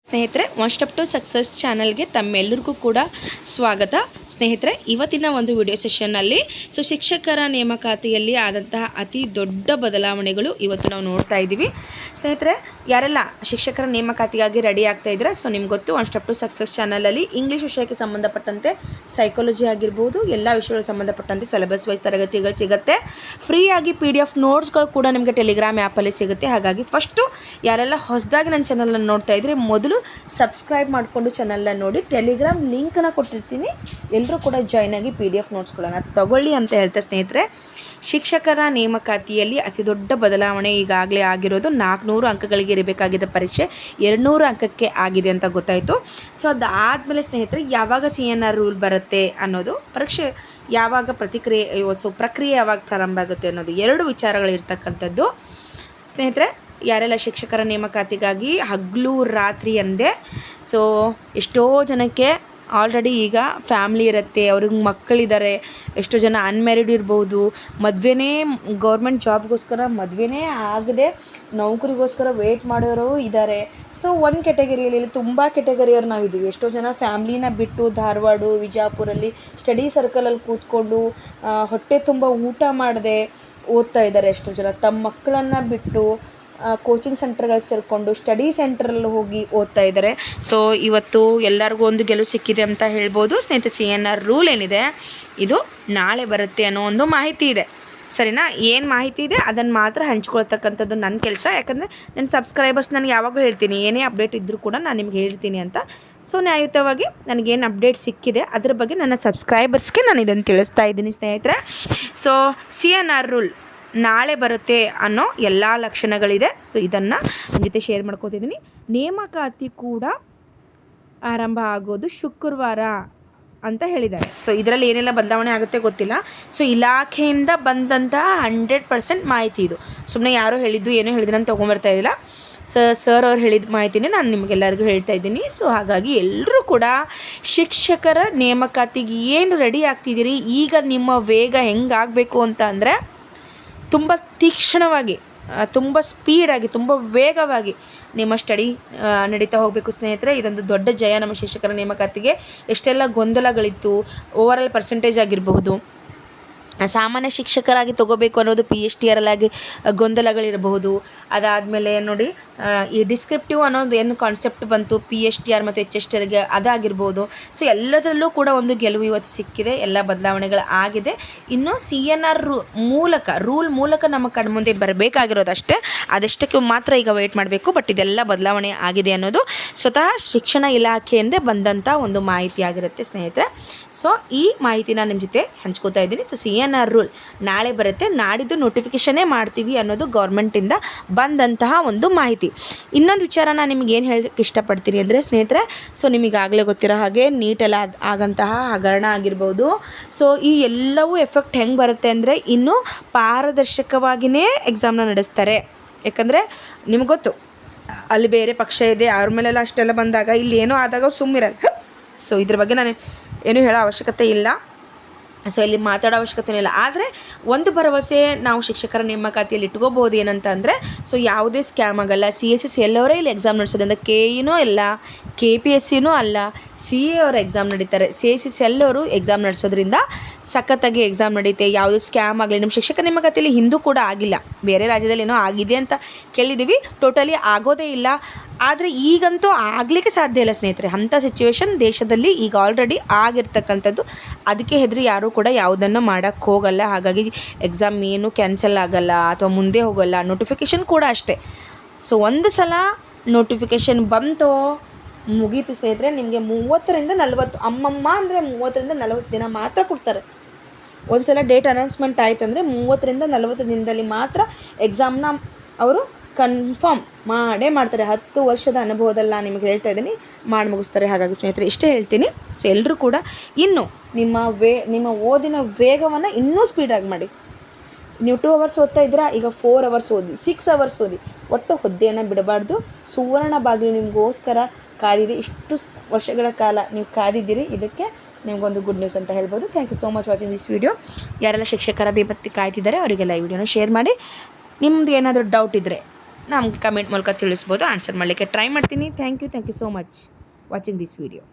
ಸ್ನೇಹಿತರೆ, one step to success ಚಾನಲ್ಗೆ ತಮ್ಮೆಲ್ಲರಿಗೂ ಕೂಡ ಸ್ವಾಗತ. ಸ್ನೇಹಿತರೆ, ಇವತ್ತಿನ ಒಂದು ವಿಡಿಯೋ ಸೆಷನ್ನಲ್ಲಿ ಶಿಕ್ಷಕರ ನೇಮಕಾತಿಯಲ್ಲಿ ಆದಂತಹ ಅತಿ ದೊಡ್ಡ ಬದಲಾವಣೆಗಳು ಇವತ್ತು ನಾವು ನೋಡ್ತಾ ಇದ್ದೀವಿ. ಸ್ನೇಹಿತರೆ, ಯಾರೆಲ್ಲ ಶಿಕ್ಷಕರ ನೇಮಕಾತಿಗಾಗಿ ರೆಡಿ ಆಗ್ತಾ ಇದ್ದಾರೆ, ನಿಮ್ಗೆ ಗೊತ್ತು ಒನ್ ಸ್ಟೆಪ್ ಟು ಸಕ್ಸಸ್ ಚಾನಲಲ್ಲಿ ಇಂಗ್ಲೀಷ್ ವಿಷಯಕ್ಕೆ ಸಂಬಂಧಪಟ್ಟಂತೆ ಸೈಕಾಲಜಿ ಆಗಿರ್ಬೋದು, ಎಲ್ಲ ವಿಷಯಗಳಿಗೆ ಸಂಬಂಧಪಟ್ಟಂತೆ ಸಿಲೆಬಸ್ ವೈಸ್ ತರಗತಿಗಳು ಸಿಗುತ್ತೆ. ಫ್ರೀಯಾಗಿ PDF ನೋಟ್ಸ್ಗಳು ಕೂಡ ನಿಮಗೆ ಟೆಲಿಗ್ರಾಮ್ ಆ್ಯಪಲ್ಲಿ ಸಿಗುತ್ತೆ. ಹಾಗಾಗಿ ಫಸ್ಟು ಯಾರೆಲ್ಲ ಹೊಸದಾಗಿ ನನ್ನ ಚಾನಲನ್ನು ನೋಡ್ತಾ ಇದ್ದರೆ ಮೊದಲು ಸಬ್ಸ್ಕ್ರೈಬ್ ಮಾಡಿಕೊಂಡು ಚಾನಲ್ನ ನೋಡಿ. ಟೆಲಿಗ್ರಾಮ್ ಲಿಂಕನ್ನು ಕೊಟ್ಟಿರ್ತೀನಿ, ಎಲ್ಲರೂ ಕೂಡ ಜಾಯ್ನ್ ಆಗಿ PDF ನೋಟ್ಸ್ಗಳನ್ನು ತಗೊಳ್ಳಿ ಅಂತ ಹೇಳ್ತಾ ಸ್ನೇಹಿತರೆ, ಶಿಕ್ಷಕರ ನೇಮಕಾತಿಯಲ್ಲಿ ಅತಿ ದೊಡ್ಡ ಬದಲಾವಣೆ ಈಗಾಗಲೇ ಆಗಿರೋದು. 400 ಅಂಕಗಳಿಗೆ ಇರಬೇಕಾಗಿದ್ದ ಪರೀಕ್ಷೆ 200 ಅಂಕಕ್ಕೆ ಆಗಿದೆ ಅಂತ ಗೊತ್ತಾಯಿತು. ಅದಾದಮೇಲೆ ಸ್ನೇಹಿತರೆ, ಯಾವಾಗ CNR ರೂಲ್ ಬರುತ್ತೆ ಅನ್ನೋದು, ಪರೀಕ್ಷೆ ಯಾವಾಗ ಪ್ರಕ್ರಿಯೆ ಯಾವಾಗ ಪ್ರಾರಂಭ ಆಗುತ್ತೆ ಅನ್ನೋದು 2 ವಿಚಾರಗಳಿರ್ತಕ್ಕಂಥದ್ದು. ಸ್ನೇಹಿತರೆ, ಯಾರೆಲ್ಲ ಶಿಕ್ಷಕರ ನೇಮಕಾತಿಗಾಗಿ ಹಗಲು ರಾತ್ರಿ ಅಂದೆ, ಎಷ್ಟೋ ಜನಕ್ಕೆ ಆಲ್ರೆಡಿ ಈಗ ಫ್ಯಾಮ್ಲಿ ಇರುತ್ತೆ, ಅವ್ರಿಗೆ ಮಕ್ಕಳಿದ್ದಾರೆ, ಎಷ್ಟೋ ಜನ ಅನ್ಮ್ಯಾರಿಡ್ ಇರ್ಬೋದು, ಮದುವೆನೇ ಗೌರ್ಮೆಂಟ್ ಜಾಬ್ಗೋಸ್ಕರ ಮದುವೆನೇ ಆಗದೆ ನೌಕರಿಗೋಸ್ಕರ ವೇಟ್ ಮಾಡೋರು ಇದ್ದಾರೆ. ಒಂದು ಕೆಟಗರಿಯಲ್ಲಿ ತುಂಬ ಕೆಟಗರಿಯವ್ರು ನಾವಿದ್ದೀವಿ. ಎಷ್ಟೋ ಜನ ಫ್ಯಾಮ್ಲಿನ ಬಿಟ್ಟು ಧಾರವಾಡ, ವಿಜಾಪುರಲ್ಲಿ ಸ್ಟಡಿ ಸರ್ಕಲಲ್ಲಿ ಕೂತ್ಕೊಂಡು ಹೊಟ್ಟೆ ತುಂಬ ಊಟ ಮಾಡದೆ ಓದ್ತಾ ಇದ್ದಾರೆ. ಎಷ್ಟೋ ಜನ ತಮ್ಮ ಮಕ್ಕಳನ್ನು ಬಿಟ್ಟು ಕೋಚಿಂಗ್ ಸೆಂಟರ್ಗಳು ಸೇರಿಕೊಂಡು ಸ್ಟಡಿ ಸೆಂಟ್ರಲ್ಲಿ ಹೋಗಿ ಓದ್ತಾ ಇದ್ದಾರೆ. ಇವತ್ತು ಎಲ್ಲರಿಗೂ ಒಂದು ಗೆಲುವು ಸಿಕ್ಕಿದೆ ಅಂತ ಹೇಳ್ಬೋದು. ಸ್ನೇಹಿತರೆ, CNR ರೂಲ್ ಏನಿದೆ ಇದು ನಾಳೆ ಬರುತ್ತೆ ಅನ್ನೋ ಒಂದು ಮಾಹಿತಿ ಇದೆ. ಸರಿನಾ? ಏನು ಮಾಹಿತಿ ಇದೆ ಅದನ್ನು ಮಾತ್ರ ಹಂಚ್ಕೊಳ್ತಕ್ಕಂಥದ್ದು ನನ್ನ ಕೆಲಸ. ಯಾಕಂದರೆ ನನ್ನ ಸಬ್ಸ್ಕ್ರೈಬರ್ಸ್ ನನಗೆ ಯಾವಾಗಲೂ ಹೇಳ್ತೀನಿ, ಏನೇ ಅಪ್ಡೇಟ್ ಇದ್ದರೂ ಕೂಡ ನಾನು ನಿಮ್ಗೆ ಹೇಳ್ತೀನಿ ಅಂತ. ನ್ಯಾಯಯುತವಾಗಿ ನನಗೇನು ಅಪ್ಡೇಟ್ ಸಿಕ್ಕಿದೆ ಅದ್ರ ಬಗ್ಗೆ ನನ್ನ ಸಬ್ಸ್ಕ್ರೈಬರ್ಸ್ಗೆ ನಾನು ಇದನ್ನು ತಿಳಿಸ್ತಾ ಇದ್ದೀನಿ ಸ್ನೇಹಿತರೆ. CNR ರೂಲ್ ನಾಳೆ ಬರುತ್ತೆ ಅನ್ನೋ ಎಲ್ಲ ಲಕ್ಷಣಗಳಿದೆ. ಇದನ್ನು ನಿಮ್ಮ ಜೊತೆ ಶೇರ್ ಮಾಡ್ಕೋತಿದ್ದೀನಿ. ನೇಮಕಾತಿ ಕೂಡ ಆರಂಭ ಆಗೋದು ಶುಕ್ರವಾರ ಅಂತ ಹೇಳಿದ್ದಾರೆ. ಇದರಲ್ಲಿ ಏನೆಲ್ಲ ಬದಲಾವಣೆ ಆಗುತ್ತೆ ಗೊತ್ತಿಲ್ಲ. ಇಲಾಖೆಯಿಂದ ಬಂದಂತಹ 100% ಮಾಹಿತಿ ಇದು. ಸುಮ್ಮನೆ ಯಾರೋ ಹೇಳಿದ್ದು ಏನೋ ಹೇಳಿದ್ರು ಅಂತ ತೊಗೊಂಬರ್ತಾ ಇದ್ದಿಲ್ಲ. ಸರ್ ಅವ್ರು ಹೇಳಿದ ಮಾಹಿತಿನೇ ನಾನು ನಿಮಗೆಲ್ಲರಿಗೂ ಹೇಳ್ತಾ ಇದ್ದೀನಿ. ಹಾಗಾಗಿ ಎಲ್ಲರೂ ಕೂಡ ಶಿಕ್ಷಕರ ನೇಮಕಾತಿಗೆ ಏನು ರೆಡಿ ಆಗ್ತಿದ್ದೀರಿ, ಈಗ ನಿಮ್ಮ ವೇಗ ಹೆಂಗಾಗಬೇಕು ಅಂತ ಅಂದರೆ ತುಂಬ ತೀಕ್ಷ್ಣವಾಗಿ, ತುಂಬ ಸ್ಪೀಡಾಗಿ, ತುಂಬ ವೇಗವಾಗಿ ನಿಮ್ಮ ಸ್ಟಡಿ ನಡೀತಾ ಹೋಗಬೇಕು ಸ್ನೇಹಿತರೆ. ಇದೊಂದು ದೊಡ್ಡ ಜಯ ನಮ್ಮ ಶಿಕ್ಷಕರ ನೇಮಕಾತಿಗೆ. ಎಷ್ಟೆಲ್ಲ ಗೊಂದಲಗಳಿತ್ತು, ಓವರಾಲ್ ಪರ್ಸೆಂಟೇಜ್ ಆಗಿರಬಹುದು, ಸಾಮಾನ್ಯ ಶಿಕ್ಷಕರಾಗಿ ತೊಗೋಬೇಕು ಅನ್ನೋದು PSTR ಆಗಿ ಗೊಂದಲಗಳಿರಬಹುದು. ಅದಾದಮೇಲೆ ನೋಡಿ, ಈ ಡಿಸ್ಕ್ರಿಪ್ಟಿವ್ ಅನ್ನೋದು ಏನು ಕಾನ್ಸೆಪ್ಟ್ ಬಂತು PSTR ಮತ್ತು HSTRಗೆ, ಅದಾಗಿರ್ಬೋದು. ಎಲ್ಲದರಲ್ಲೂ ಕೂಡ ಒಂದು ಗೆಲುವು ಇವತ್ತು ಸಿಕ್ಕಿದೆ. ಎಲ್ಲ ಬದಲಾವಣೆಗಳು ಆಗಿದೆ. ಇನ್ನು CNR ರೂಲ್ ಮೂಲಕ ನಮ್ಮ ಕಣ್ಮುಂದೆ ಬರಬೇಕಾಗಿರೋದಷ್ಟೇ. ಅದಷ್ಟಕ್ಕೆ ಮಾತ್ರ ಈಗ ವೆಯ್ಟ್ ಮಾಡಬೇಕು. ಬಟ್ ಇದೆಲ್ಲ ಬದಲಾವಣೆ ಆಗಿದೆ ಅನ್ನೋದು ಸ್ವತಃ ಶಿಕ್ಷಣ ಇಲಾಖೆಯಿಂದೇ ಬಂದಂಥ ಒಂದು ಮಾಹಿತಿ ಆಗಿರುತ್ತೆ ಸ್ನೇಹಿತರೆ. ಈ ಮಾಹಿತಿನ ನಿಮ್ಮ ಜೊತೆ ಹಂಚ್ಕೋತಾ ಇದ್ದೀನಿ. CNR ರೂಲ್ ನಾಳೆ ಬರುತ್ತೆ, ನಾಡಿದ್ದು ನೋಟಿಫಿಕೇಷನ್ನೇ ಮಾಡ್ತೀವಿ ಅನ್ನೋದು ಗೌರ್ಮೆಂಟಿಂದ ಬಂದಂತಹ ಒಂದು ಮಾಹಿತಿ. ಇನ್ನೊಂದು ವಿಚಾರ ನಾನು ನಿಮ್ಗೆ ಏನು ಹೇಳೋಕ್ಕೆ ಇಷ್ಟಪಡ್ತೀನಿ ಅಂದರೆ ಸ್ನೇಹಿತರೆ, ನಿಮಗಾಗಲೇ ಗೊತ್ತಿರೋ ಹಾಗೆ ನೀಟೆಲ್ಲ ಆಗಂತಹ ಹಗರಣ ಆಗಿರ್ಬೋದು. ಈ ಎಲ್ಲವೂ ಎಫೆಕ್ಟ್ ಹೆಂಗೆ ಬರುತ್ತೆ ಅಂದರೆ, ಇನ್ನೂ ಪಾರದರ್ಶಕವಾಗಿಯೇ ಎಕ್ಸಾಮ್ನ ನಡೆಸ್ತಾರೆ. ಯಾಕಂದರೆ ನಿಮ್ಗೆ ಗೊತ್ತು, ಅಲ್ಲಿ ಬೇರೆ ಪಕ್ಷ ಇದೆ, ಅವ್ರ ಮೇಲೆಲ್ಲ ಅಷ್ಟೆಲ್ಲ ಬಂದಾಗ ಇಲ್ಲಿ ಏನೋ ಆದಾಗ ಸುಮ್ಮಿರಲ್ಲ. ಇದ್ರ ಬಗ್ಗೆ ನಾನು ಏನೂ ಹೇಳೋ ಅವಶ್ಯಕತೆ ಇಲ್ಲ. ಇಲ್ಲಿ ಮಾತಾಡೋ ಅವಶ್ಯಕತೆ ಇಲ್ಲ. ಆದರೆ ಒಂದು ಭರವಸೆ ನಾವು ಶಿಕ್ಷಕರ ನೇಮಕಾತಿಯಲ್ಲಿ ಇಟ್ಕೋಬೋದು ಏನಂತ ಅಂದರೆ, ಯಾವುದೇ ಸ್ಕ್ಯಾಮ್ ಆಗಲ್ಲ. CSS ಎಲ್ಲವರೇ ಇಲ್ಲಿ ಎಕ್ಸಾಮ್ ನಡೆಸೋದ್ರಿಂದ KEನೂ ಇಲ್ಲ, KPSCನೂ ಅಲ್ಲ, CA ಅವರ ಎಕ್ಸಾಮ್ ನಡೀತಾರೆ. CSS ಎಲ್ಲರೂ ಎಕ್ಸಾಮ್ ನಡೆಸೋದ್ರಿಂದ ಸಖತ್ತಾಗಿ ಎಕ್ಸಾಮ್ ನಡೀತೆ. ಯಾವುದೇ ಸ್ಕ್ಯಾಮ್ ಆಗಲಿ. ನಮ್ಮ ಶಿಕ್ಷಕರ ನೇಮಕಾತಿಯಲ್ಲಿ ಹಿಂದೂ ಕೂಡ ಆಗಿಲ್ಲ, ಬೇರೆ ರಾಜ್ಯದಲ್ಲಿ ಏನೋ ಆಗಿದೆ ಅಂತ ಕೇಳಿದ್ದೀವಿ, ಟೋಟಲಿ ಆಗೋದೇ ಇಲ್ಲ. ಆದರೆ ಈಗಂತೂ ಆಗಲಿಕ್ಕೆ ಸಾಧ್ಯ ಇಲ್ಲ ಸ್ನೇಹಿತರೆ. ಅಂಥ ಸಿಚುವೇಶನ್ ದೇಶದಲ್ಲಿ ಈಗ ಆಲ್ರೆಡಿ ಆಗಿರ್ತಕ್ಕಂಥದ್ದು. ಅದಕ್ಕೆ ಹೆದರಿ ಯಾರೂ ಕೂಡ ಯಾವುದನ್ನು ಮಾಡೋಕ್ಕೆ ಹೋಗಲ್ಲ. ಹಾಗಾಗಿ ಎಕ್ಸಾಮ್ ಏನು ಕ್ಯಾನ್ಸಲ್ ಆಗಲ್ಲ ಅಥವಾ ಮುಂದೆ ಹೋಗಲ್ಲ. ನೋಟಿಫಿಕೇಷನ್ ಕೂಡ ಅಷ್ಟೇ. ಒಂದು ಸಲ ನೋಟಿಫಿಕೇಷನ್ ಬಂತೋ ಮುಗೀತು ಸ್ನೇಹಿತರೆ. ನಿಮಗೆ 30ರಿಂದ 40 ಅಮ್ಮಮ್ಮ ಅಂದರೆ 30ರಿಂದ 40 ದಿನ ಮಾತ್ರ ಕೊಡ್ತಾರೆ. ಒಂದು ಸಲ ಡೇಟ್ ಅನೌನ್ಸ್ಮೆಂಟ್ ಆಯ್ತಂದರೆ 30ರಿಂದ 40 ದಿನದಲ್ಲಿ ಮಾತ್ರ ಎಕ್ಸಾಮ್ನ ಅವರು ಕನ್ಫರ್ಮ್ ಮಾಡೇ ಮಾಡ್ತಾರೆ. 10 ವರ್ಷದ ಅನುಭವದಲ್ಲಿ ನಾನು ನಿಮಗೆ ಹೇಳ್ತಾ ಇದ್ದೀನಿ, ಮಾಡಿ ಮುಗಿಸ್ತಾರೆ. ಹಾಗಾಗಿ ಸ್ನೇಹಿತರೆ, ಇಷ್ಟೇ ಹೇಳ್ತೀನಿ. ಎಲ್ಲರೂ ಕೂಡ ಇನ್ನು ನಿಮ್ಮ ಓದಿನ ವೇಗವನ್ನು ಇನ್ನೂ ಸ್ಪೀಡಾಗಿ ಮಾಡಿ. ನೀವು 2 ಅವರ್ಸ್ ಓದ್ತಾ ಇದ್ದೀರಾ, ಈಗ 4 ಅವರ್ಸ್ ಓದಿ, 6 ಅವರ್ಸ್ ಓದಿ. ಒಟ್ಟು ಹುದ್ದೆಯನ್ನು ಬಿಡಬಾರ್ದು. ಸುವರ್ಣ ಬಾಗಿಲು ನಿಮಗೋಸ್ಕರ ಕಾದಿದೆ. ಇಷ್ಟು ವರ್ಷಗಳ ಕಾಲ ನೀವು ಕಾದಿದ್ದೀರಿ. ಇದಕ್ಕೆ ನಿಮಗೊಂದು ಗುಡ್ ನ್ಯೂಸ್ ಅಂತ ಹೇಳ್ಬೋದು. Thank you so much watching this video. ಯಾರೆಲ್ಲ ಶಿಕ್ಷಕರ ನೇಮಕಾತಿ ಕಾಯ್ತಿದ್ದಾರೆ ಅವರಿಗೆಲ್ಲ ಈ ವಿಡಿಯೋನ ಶೇರ್ ಮಾಡಿ. ನಿಮ್ಮದು ಏನಾದರೂ ಡೌಟ್ ಇದ್ದರೆ ನಮ್ಗೆ ಕಮೆಂಟ್ ಮೂಲಕ ತಿಳಿಸ್ಬೋದು, ಆನ್ಸರ್ ಮಾಡಲಿಕ್ಕೆ ಟ್ರೈ ಮಾಡ್ತೀನಿ. Thank you so much watching this video.